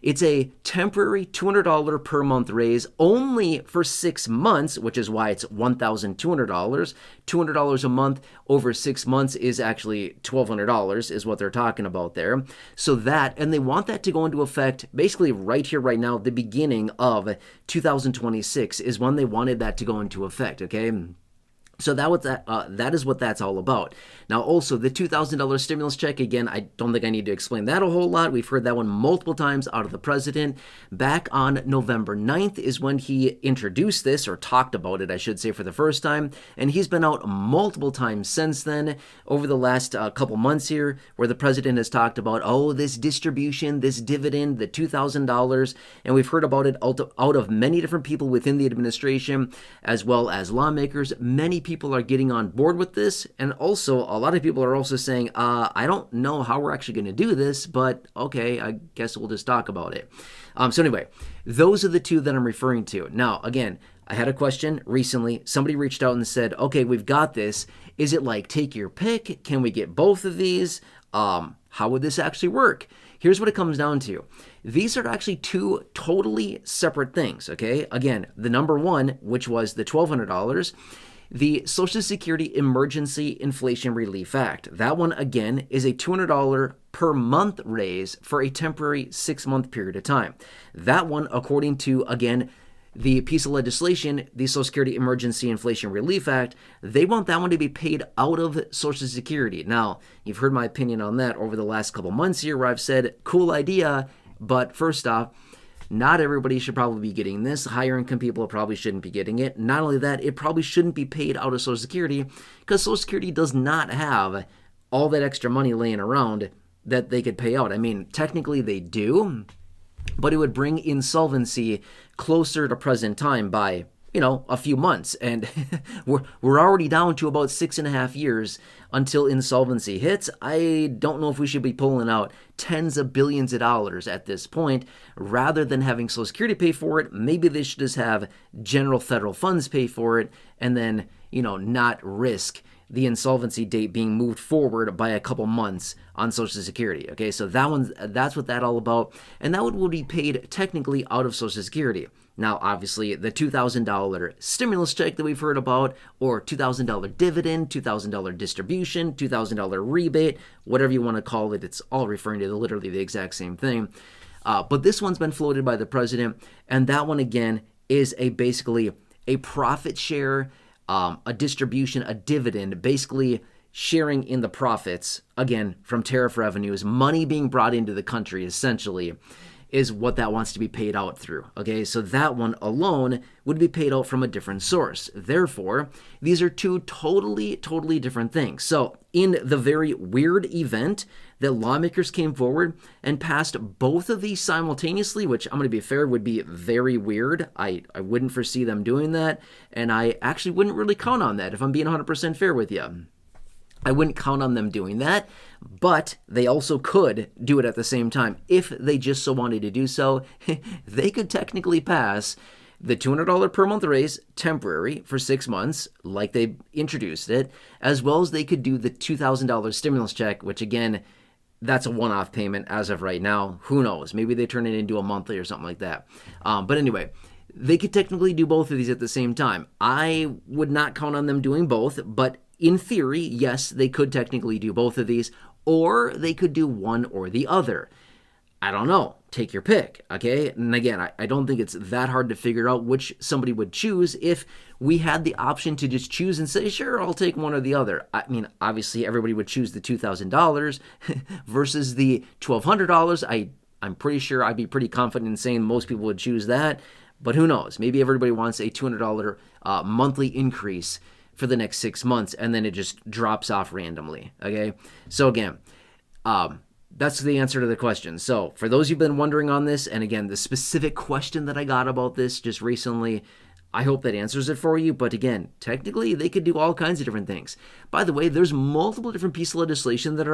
It's a temporary $200 per month raise only for 6 months, which is why it's $1,200. $200 a month over 6 months is actually $1,200 is what they're talking about there. So that, and they want that to go into effect basically right here, right now, the beginning of 2026 is when they wanted that to go into effect, okay? So that is what that's all about. Now, also, the $2,000 stimulus check, again, I don't think I need to explain that a whole lot. We've heard that one multiple times out of the president. Back on November 9th is when he introduced this, or talked about it, I should say, for the first time. And he's been out multiple times since then, over the last couple months here, where the president has talked about, oh, this distribution, this dividend, the $2,000. And we've heard about it out of many different people within the administration, as well as lawmakers. Many people are getting on board with this, and also a lot of people are also saying, I don't know how we're actually going to do this, but okay, I guess we'll just talk about it. So anyway, those are the two that I'm referring to. Now, again, I had a question recently. Somebody reached out and said, okay, we've got this. Is it like take your pick? Can we get both of these? How would this actually work? Here's what it comes down to. These are actually two totally separate things, okay? Again, the number one, which was the $1,200, the Social Security Emergency Inflation Relief Act. That one, again, is a $200 per month raise for a temporary 6-month period of time. That one, according to, again, the piece of legislation, the Social Security Emergency Inflation Relief Act, they want that one to be paid out of Social Security. Now, you've heard my opinion on that over the last couple months here, where I've said, cool idea, but first off, not everybody should probably be getting this. Higher income people probably shouldn't be getting it. Not only that, it probably shouldn't be paid out of Social Security, because Social Security does not have all that extra money laying around that they could pay out. I mean, technically they do, but it would bring insolvency closer to present time by, a few months. And we're already down to about 6.5 years until insolvency hits. I don't know if we should be pulling out tens of billions of dollars at this point. Rather than having Social Security pay for it, maybe they should just have general federal funds pay for it, and then, not risk the insolvency date being moved forward by a couple months on Social Security. Okay, so that's what that's all about. And that one will be paid technically out of Social Security. Now, obviously, the $2,000 stimulus check that we've heard about, or $2,000 dividend, $2,000 distribution, $2,000 rebate, whatever you want to call it, it's all referring to literally the exact same thing. But this one's been floated by the president, and that one, again, is basically a profit share, a distribution, a dividend, basically sharing in the profits, again, from tariff revenues, money being brought into the country, essentially, is what that wants to be paid out through. Okay, so that one alone would be paid out from a different source. Therefore, these are two totally different things. So in the very weird event that lawmakers came forward and passed both of these simultaneously, which I'm going to be fair, would be very weird. I wouldn't foresee them doing that, and I actually wouldn't really count on that, if I'm being 100% fair with you. I wouldn't count on them doing that, but they also could do it at the same time. If they just so wanted to do so, they could technically pass the $200 per month raise, temporary, for 6 months, like they introduced it, as well as they could do the $2,000 stimulus check, which again, that's a one-off payment as of right now. Who knows? Maybe they turn it into a monthly or something like that. But anyway, they could technically do both of these at the same time. I would not count on them doing both, but in theory, yes, they could technically do both of these, or they could do one or the other. I don't know. Take your pick, okay? And again, I don't think it's that hard to figure out which somebody would choose if we had the option to just choose and say, sure, I'll take one or the other. I mean, obviously, everybody would choose the $2,000 versus the $1,200. I'm pretty sure I'd be pretty confident in saying most people would choose that, but who knows? Maybe everybody wants a $200 monthly increase for the next 6 months, and then it just drops off randomly, okay? So again, that's the answer to the question. So for those who've been wondering on this, and again, the specific question that I got about this just recently, I hope that answers it for you. But again, technically, they could do all kinds of different things. By the way, there's multiple different pieces of legislation that are